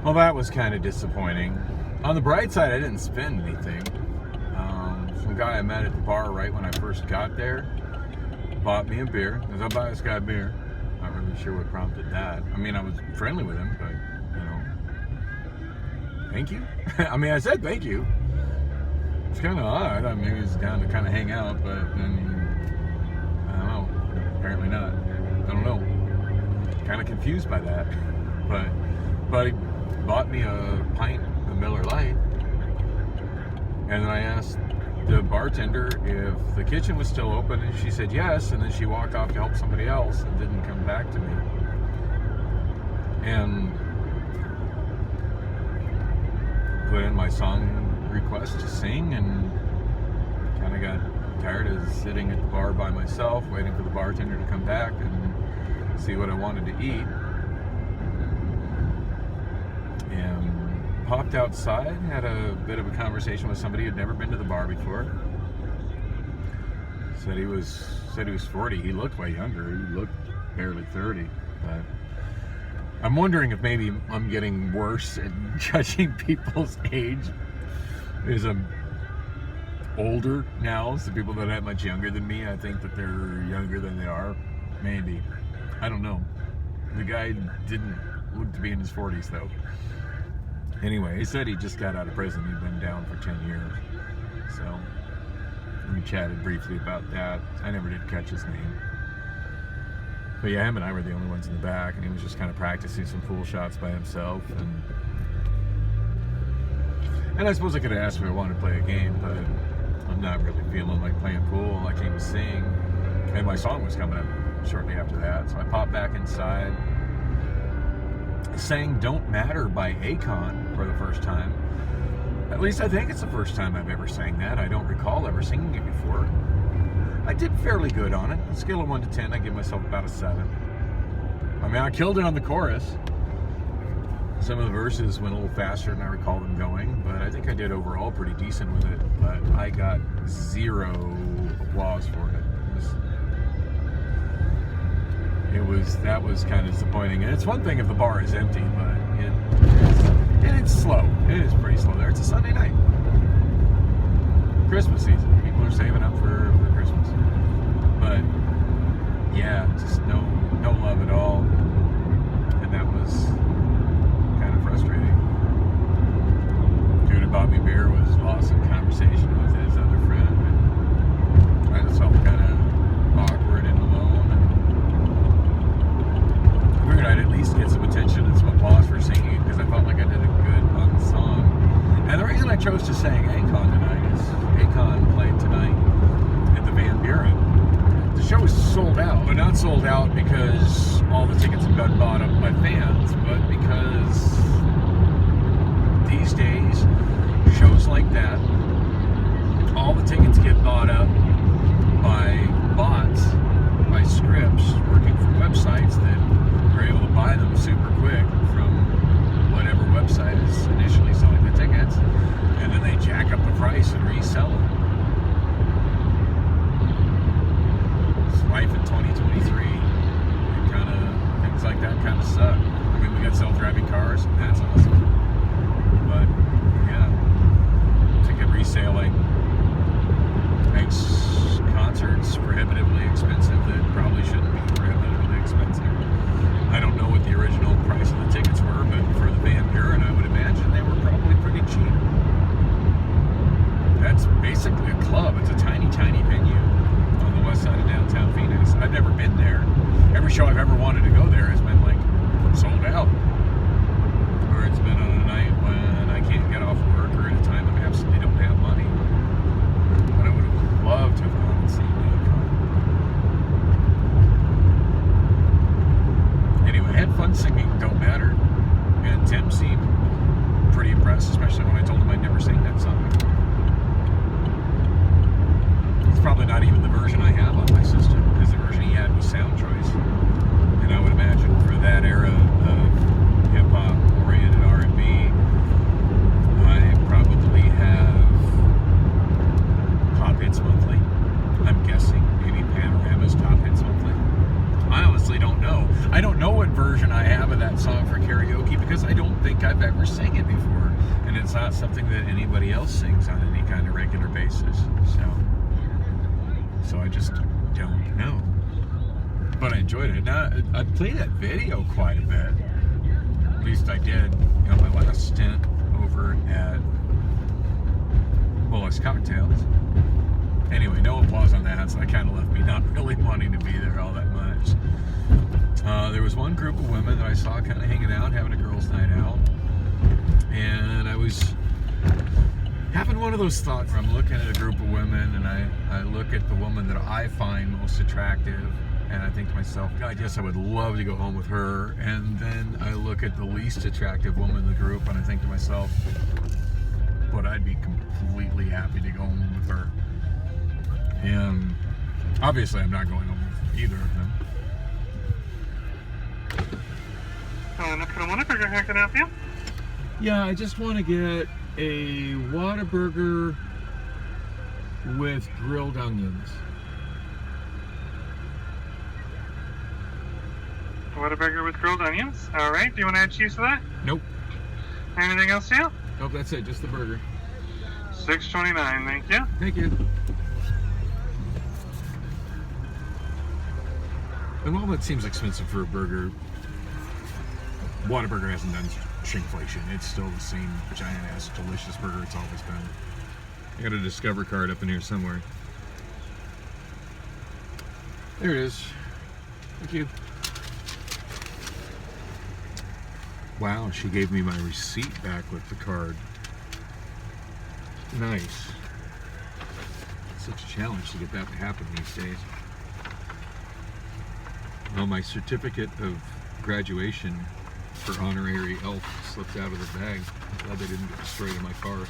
Well, that was kind of disappointing. On the bright side, I didn't spend anything. Some guy I met at the bar right when I first got there bought me a beer. Because I'll buy this guy a beer. Not really sure what prompted that. I mean, I was friendly with him, but, thank you. I mean, I said thank you. It's kind of odd. I mean, maybe he's down to kind of hang out, but then, I don't know. Apparently not. I don't know. Kind of confused by that. But he bought me a pint of Miller Lite, and then I asked the bartender if the kitchen was still open, and she said yes, and then she walked off to help somebody else and didn't come back to me. And put in my song request to sing, and kind of got tired of sitting at the bar by myself waiting for the bartender to come back and see what I wanted to eat. And popped outside, had a bit of a conversation with somebody who'd never been to the bar before. Said he was 40. He looked way younger. He looked barely 30. But I'm wondering if maybe I'm getting worse at judging people's age. Because I'm older now, so people that are much younger than me, I think that they're younger than they are. Maybe. I don't know. The guy didn't look to be in his 40s, though. Anyway, he said he just got out of prison. He'd been down for 10 years. So, we chatted briefly about that. I never did catch his name. But yeah, him and I were the only ones in the back, and he was just kind of practicing some pool shots by himself. And I suppose I could have asked if I wanted to play a game, but I'm not really feeling like playing pool. I came to sing, and my song was coming up shortly after that, so I popped back inside. Sang Don't Matter by Akon for the first time. At least I think it's the first time I've ever sang that. I don't recall ever singing it before. I did fairly good on it. On a scale of 1 to 10, I give myself about a 7. I mean, I killed it on the chorus. Some of the verses went a little faster than I recall them going, but I think I did overall pretty decent with it. But I got 0 applause for it. That was kind of disappointing. And it's one thing if the bar is empty, but it's slow. It is pretty slow there. It's a Sunday night. Christmas season. People are saving up for Christmas. But yeah, just no love at all. And that was kind of frustrating. Dude who bought me beer was lost in conversation with his other friend. And I just felt kind of awkward and alone. I figured I'd at least get some attention and some applause for singing because I felt like I did a good on the song. And the reason I chose to sing Akon tonight is Akon played tonight at the Van Buren. The show is sold out, but not sold out because all the tickets have been bought up by fans, but because these days, shows like that, all the tickets get bought up by bots, by scripts working for websites that are able to buy them super quick from whatever website is initially selling the tickets, and then they jack up the price and resell them. It's life in 2023. Things like that kind of suck. I mean, we got self-driving cars, and that's awesome. But yeah, ticket reselling makes concerts prohibitively expensive that probably shouldn't be prohibitively expensive. I don't know what the original price of the tickets were, but for the Van Buren, I would imagine they were probably pretty cheap. That's basically a club. It's a tiny, tiny venue on the west side of downtown Phoenix. I've never been there. Every show I've ever wanted to go there has been like sold out. Or it's been on a night when I can't get off work or at a time I absolutely don't have money. But I would have loved to have gone and seen Akon. Anyway, I had fun singing Don't Matter. And Tim seemed pretty impressed, especially when I told him I'd never sing that song. It's probably not even the version I have on my system, because the version he had was Sound Choice. And I would imagine for that era of hip-hop oriented R&B, I probably have Pop Hits Monthly. honestly don't know. I don't know what version I have of that song for karaoke because I don't think I've ever sang it before. And it's not something that anybody else sings on any kind of regular basis. So I just don't know. But I enjoyed it. Now, I played that video quite a bit. At least I did. You know, my last stint over at Bullock's Cocktails. Anyway, no applause on that, so that kind of left me not really wanting to be there all that much. There was one group of women that I saw kind of hanging out, having a girls' night out. And I was having one of those thoughts where I'm looking at a group of women and I look at the woman that I find most attractive and I think to myself, I guess I would love to go home with her. And then I look at the least attractive woman in the group and I think to myself, but I'd be completely happy to go home with her. And obviously I'm not going home with either of them. How can I help you? Yeah, I just want to get a Whataburger with grilled onions. Whataburger with grilled onions. All right. Do you want to add cheese to that? Nope. Anything else to you? Nope, that's it. Just the burger. $6.29. Thank you. Thank you. And while that seems expensive for a burger, Whataburger hasn't done shrinkflation. It's still the same giant-ass delicious burger it's always been. I got a Discover card up in here somewhere. There it is. Thank you. Wow, she gave me my receipt back with the card. Nice. It's such a challenge to get that to happen these days. Well, my certificate of graduation for honorary elf slipped out of the bag. I'm glad they didn't get destroyed in my car.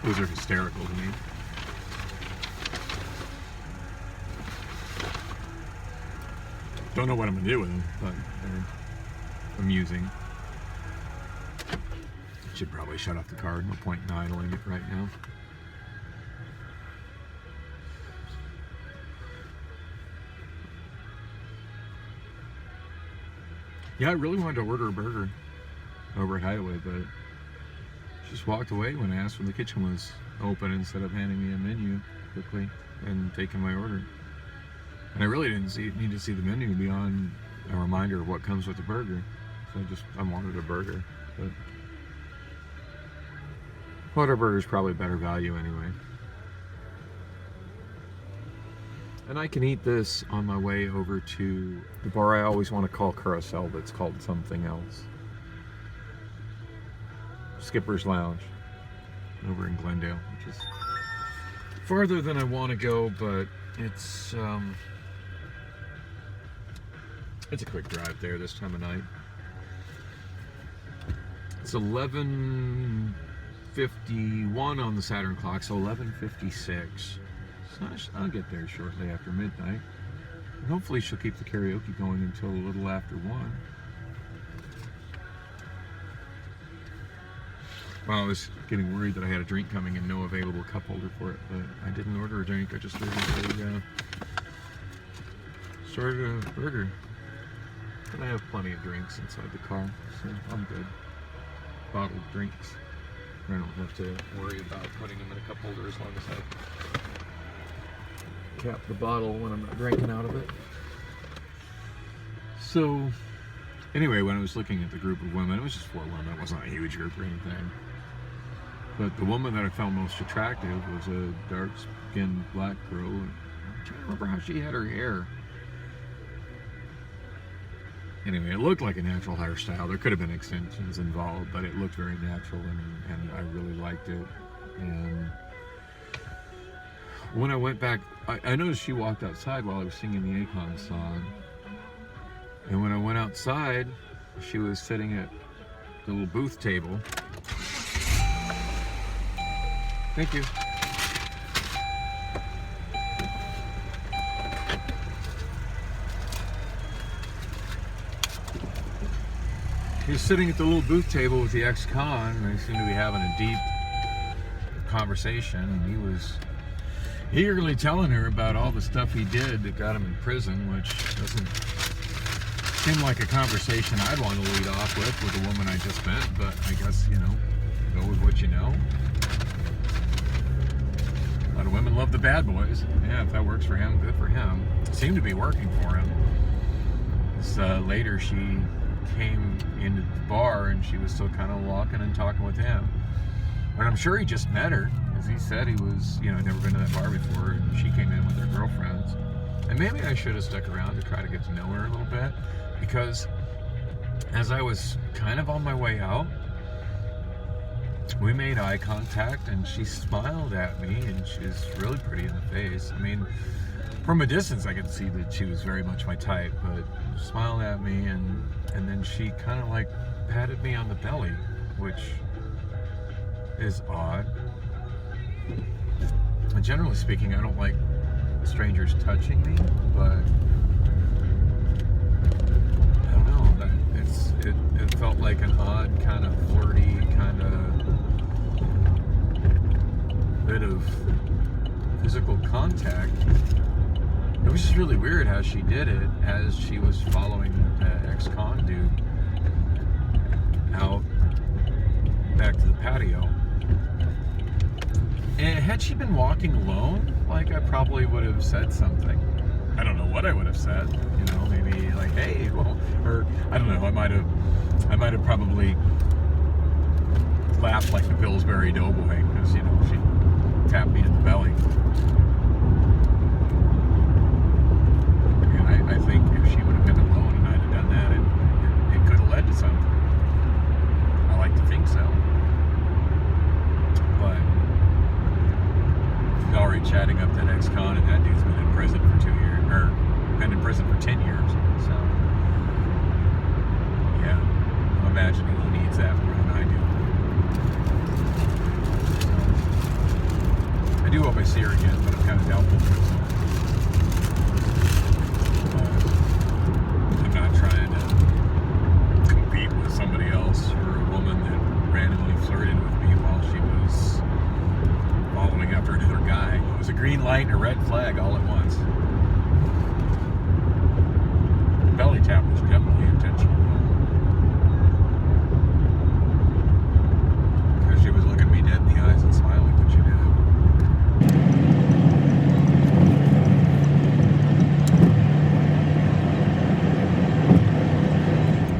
Those are hysterical to me. Don't know what I'm going to do with them, but they're amusing. Should probably shut off the card. No point in idling it right now. Yeah, I really wanted to order a burger over at Hideaway, but just walked away when I asked when the kitchen was open instead of handing me a menu quickly and taking my order. And I really didn't need to see the menu beyond a reminder of what comes with the burger. So I wanted a burger. But Whataburger's probably better value anyway. And I can eat this on my way over to the bar I always want to call Carousel, but it's called something else. Skipper's Lounge over in Glendale, which is farther than I want to go, but it's a quick drive there this time of night. It's 11:51 on the Saturn clock, so 11:56. I'll get there shortly after midnight. And hopefully she'll keep the karaoke going until a little after 1. Well, I was getting worried that I had a drink coming and no available cup holder for it, but I didn't order a drink. I just ordered a burger. And I have plenty of drinks inside the car, so I'm good. Bottled drinks. I don't have to worry about putting them in a cup holder as long as I cap the bottle when I'm not drinking out of it. So, anyway, when I was looking at the group of women, it was just 4 women. It wasn't a huge group or anything. But the woman that I found most attractive was a dark-skinned black girl. I'm trying to remember how she had her hair. Anyway, it looked like a natural hairstyle. There could have been extensions involved, but it looked very natural, and I really liked it. And when I went back, I noticed she walked outside while I was singing the Akon song. And when I went outside, she was sitting at the little booth table. Thank you. He was sitting at the little booth table with the ex-con, and they seemed to be having a deep conversation, and he was eagerly telling her about all the stuff he did that got him in prison, which doesn't seemed like a conversation I'd want to lead off with a woman I just met, but I guess, go with what you know. A lot of women love the bad boys. Yeah, if that works for him, good for him. It seemed to be working for him. Later, she came into the bar and she was still kind of walking and talking with him. But I'm sure he just met her, as he said he was, never been to that bar before, and she came in with her girlfriends. And maybe I should have stuck around to try to get to know her a little bit, because as I was kind of on my way out, we made eye contact and she smiled at me, and she's really pretty in the face. I mean, from a distance I could see that she was very much my type, but she smiled at me and then she kind of like patted me on the belly, which is odd. And generally speaking, I don't like strangers touching me, but I don't know, it felt like an odd kind of flirty kind of bit of physical contact. It was just really weird how she did it, as she was following the ex-con dude out back to the patio. And had she been walking alone, like, I probably would have said something. I don't know what I would have said, maybe like, hey, well, or I don't know, I might have probably laughed like the Pillsbury Doughboy, because, she tapped me in the belly. And I think if she would have been alone and I'd have done that, it could have led to something. I like to think so. But already chatting up that ex-con, and that dude's been in prison for 2 years, or been in prison for 10 years. So, yeah, I'm imagining he needs that more than I do. So, I do hope I see her again, but I'm kind of doubtful for it. I'm not trying to compete with somebody else, or a woman that randomly flirted with me while she was following after another guy. It was a green light and a red flag all at once. The belly tap was definitely intentional, because she was looking me dead in the eyes and smiling when she did it.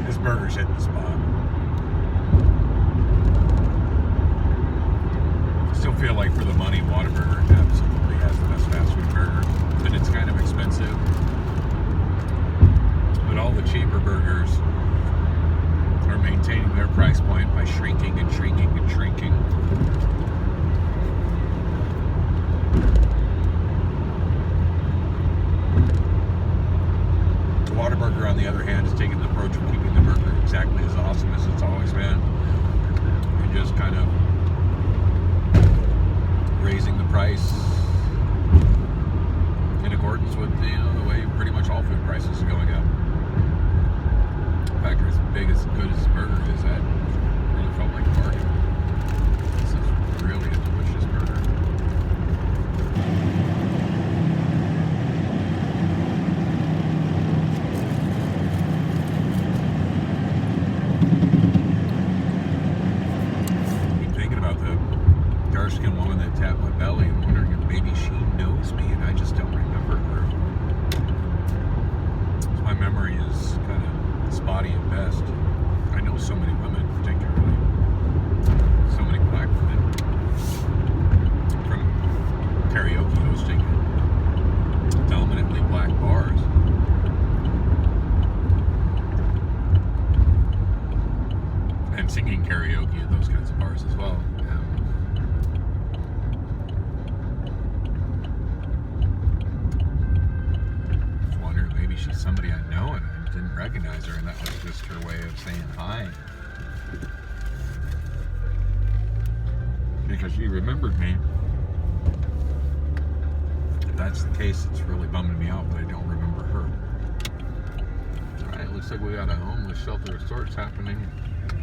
This burger's hitting the spot. I still feel like for the money, Whataburger absolutely has the best fast food burger, but it's kind of expensive. But all the cheaper burgers are maintaining their price point by shrinking and shrinking and shrinking. Whataburger, on the other hand, is taking the approach of keeping the burger exactly as awesome as it's always been, and just kind of raising the price in accordance with the way pretty much all food prices are going up. In fact, as big as good as this burger is, that really felt like a bargain. This is really a delicious burger. I'm thinking about the dark-skinned woman that tapped my belly and wondering if maybe she knows me and I just don't remember her. My memory is kind of spotty at best. I know so many women, particularly so many black women, from karaoke hosting at dominantly black bars. And singing karaoke at those kinds of bars as well. She's somebody I know and I didn't recognize her, and that was just her way of saying hi, because she remembered me. If that's the case, it's really bumming me out that I don't remember her. Alright, looks like we got a homeless shelter of sorts happening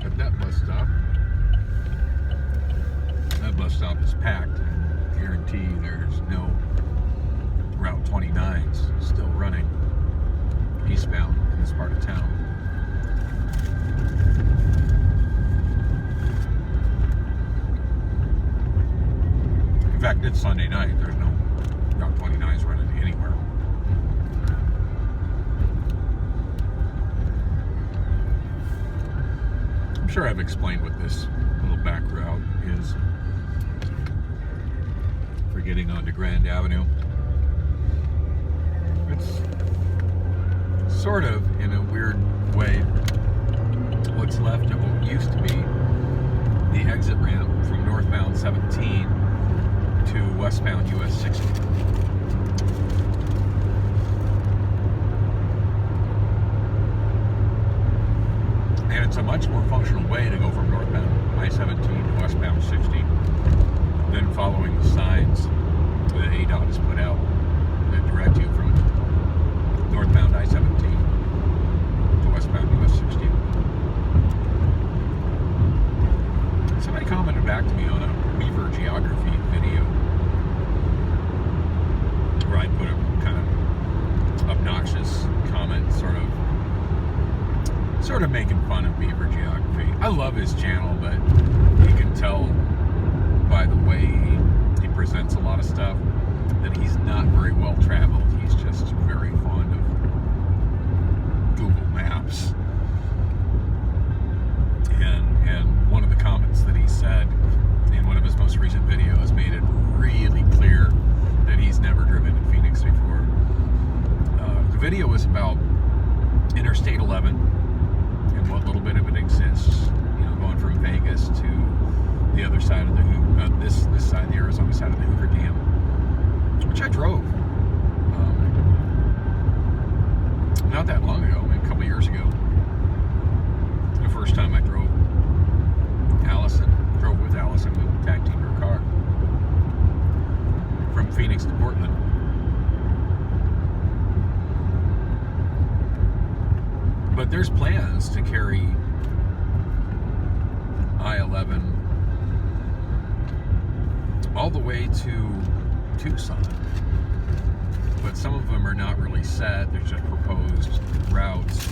at that bus stop. That bus stop is packed, and I guarantee there's no Route 29's still running eastbound in the this part of town. In fact, it's Sunday night. There's no Route 29s running anywhere. I'm sure I've explained what this little back route is for getting onto Grand Avenue. It's sort of, in a weird way, what's left of what used to be the exit ramp from northbound 17 to westbound US 60. And it's a much more functional way to go from northbound I-17 to westbound 60 than following the signs that ADOT has put out that direct you from northbound I-17 to westbound US 60. Somebody commented back to me on a Weaver geography video where I put a kind of obnoxious comment, sort of making fun of Beaver geography. I love his channel, but you can tell by the way he presents a lot of stuff that he's not very well traveled. He's just very fond of Google Maps. And one of the comments that he said in one of his most recent videos made it really clear that he's never driven in Phoenix before. The video was about Interstate 11 and what little bit of it exists, you know, going from Vegas to the other side of the this side, the Arizona side of the Hoover Dam, which I drove not that long ago, maybe a couple years ago. The first time I drove with Allison, we tag teamed her car from Phoenix to Portland. But there's plans to carry I-11 all the way to Tucson. But some of them are not really set. They're just proposed routes.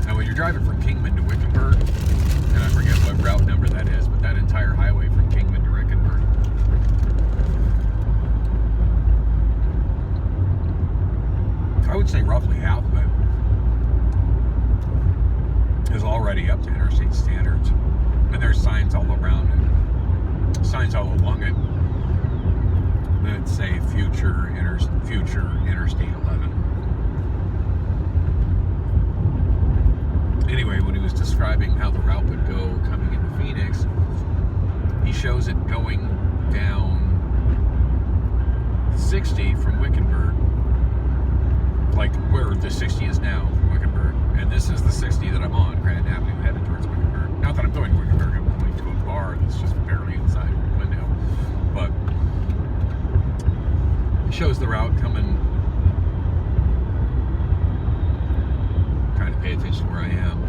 Now, when you're driving from Kingman to Wickenburg, and I forget what route number that is, but that entire highway from Kingman to Wickenburg, I would say roughly half of it is already up to interstate standards. And there's signs all around it, signs all along it that say future Interstate 11. Anyway, when he was describing how the route would go coming into Phoenix, he shows it going down 60 from Wickenburg, like where the 60 is now, Wickenburg, and this is the 60 that I'm on, Grand Avenue, headed towards Wickenburg. Not that I'm going to Wickenburg, I'm going to a bar that's just barely inside the window, but it shows the route coming. Trying to pay attention to where I am,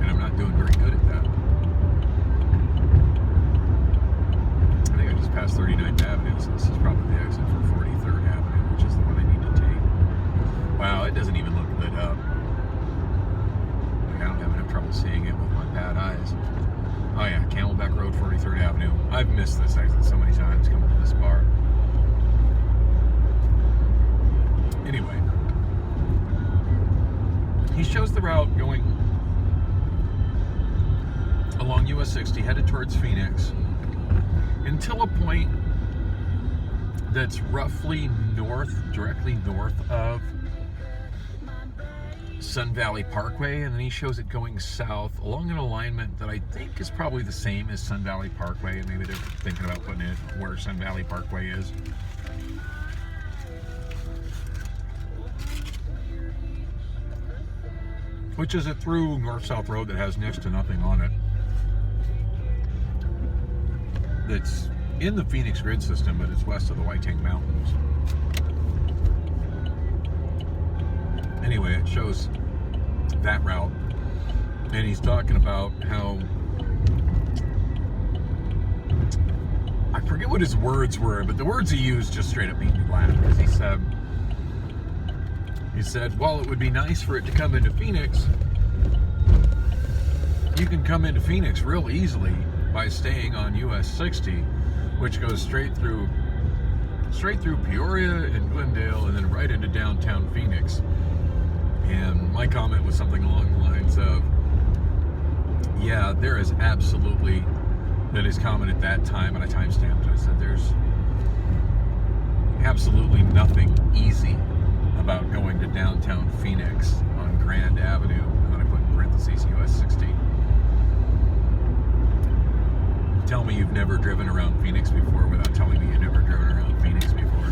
and I'm not doing very good at that. I think I just passed 39th Avenue, so this is probably the exit for 43rd Avenue, which is the one I need to take. Wow, it doesn't even look lit up. Like, I don't have enough trouble seeing it with my bad eyes. Oh yeah, Camelback Road, 43rd Avenue. I've missed this exit so many times coming to this bar. Anyway, he shows the route going along US 60, headed towards Phoenix, until a point that's roughly directly north of Sun Valley Parkway, and then he shows it going south along an alignment that I think is probably the same as Sun Valley Parkway, and maybe they're thinking about putting it where Sun Valley Parkway is. Which is a through north-south road that has next to nothing on it. That's in the Phoenix grid system, but it's west of the White Tank Mountains. Anyway, it shows that route, and he's talking about how, I forget what his words were, but the words he used just straight up made me laugh, because he said He said, while it would be nice for it to come into Phoenix, you can come into Phoenix real easily by staying on US 60, which goes straight through Peoria and Glendale and then right into downtown Phoenix. And my comment was something along the lines of, yeah, there is absolutely, that his comment at that time, and I timestamped it, I said, there's absolutely nothing easy about going to downtown Phoenix on Grand Avenue, and then I put in parentheses US 60. Tell me you've never driven around Phoenix before without telling me you've never driven around Phoenix before.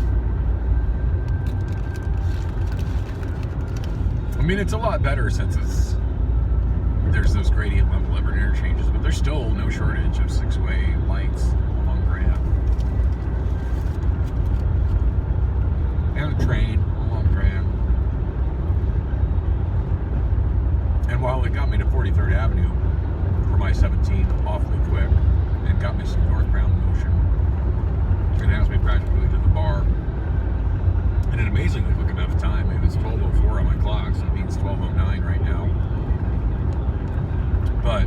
I mean, it's a lot better since there's those gradient level interchanges, but there's still no shortage of six-way lights along Grand. And a train along Grand. And while it got me to 43rd Avenue from I-17 awfully quick, and got me some northbound motion, it has me practically to the bar in an amazingly quick amount of time. It was 12:04 on my clock, so it means 12:09 right now. But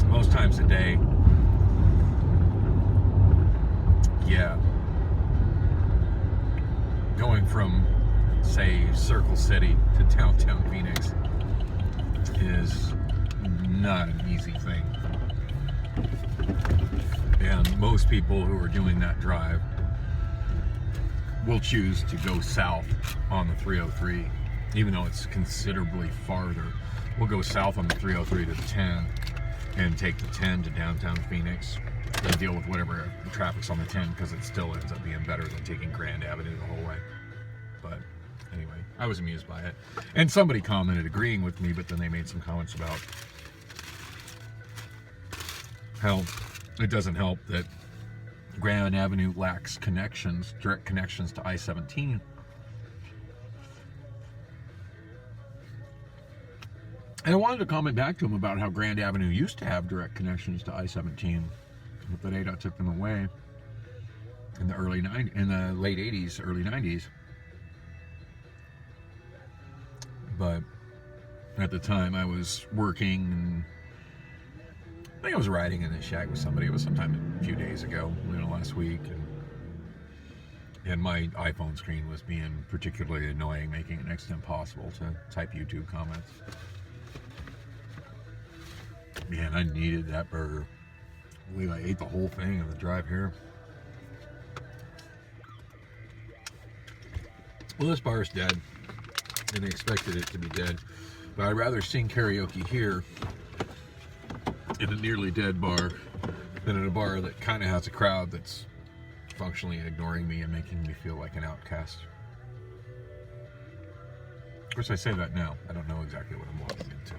most times a day, yeah, going from, say, Circle City to downtown Phoenix is not an easy thing. And most people who are doing that drive will choose to go south on the 303, even though it's considerably farther. We'll go south on the 303 to the 10 and take the 10 to downtown Phoenix and deal with whatever traffic's on the 10, because it still ends up being better than taking Grand Avenue the whole way. But anyway, I was amused by it. And somebody commented agreeing with me, but then they made some comments about how it doesn't help that Grand Avenue lacks connections, direct connections to I-17. And I wanted to comment back to him about how Grand Avenue used to have direct connections to I-17, but that ADOT took them away in the late 80s, early 90s. But at the time I was working, and I think I was riding in a shack with somebody. It was sometime a few days ago, last week, and my iPhone screen was being particularly annoying, making it next to impossible to type YouTube comments. Man, I needed that burger. I believe I ate the whole thing on the drive here. Well, this bar is dead, and I expected it to be dead, but I'd rather sing karaoke here in a nearly dead bar than in a bar that kind of has a crowd that's functionally ignoring me and making me feel like an outcast. Of course, I say that now. I don't know exactly what I'm walking into.